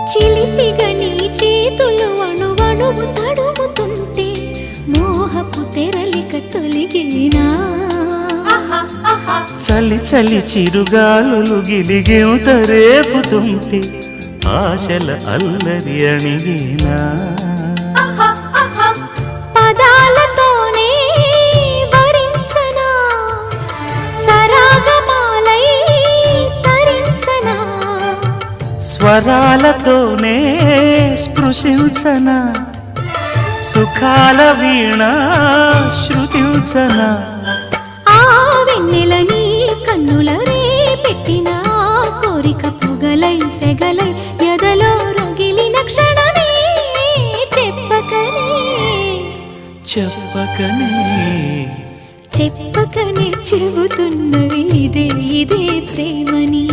చిలిపిగా నీ చేతులు అణువణువు తడుముతుంటే మోహపు తెరలిక తొలిగేనా చలి చలి చిరుగాలులు గిలిగేంత రేపుతుంటే ఆశల అల్లరి అణిగేనా పదాలతోనే వరించనా సరాగమాలై తరించనా స్వరాలతోనే స్పృశించనా సుఖాల వీణ శృతించనా ఆ వెన్నెల నీ కన్నుల రే పెట్టిన కోరిక పొగలై సెగలై ఎదలో రగిలిన క్షణమే చెప్పకనే చెప్పకనే చెప్పకనే చెబుతున్నవి ఇదే ఇదే ప్రేమని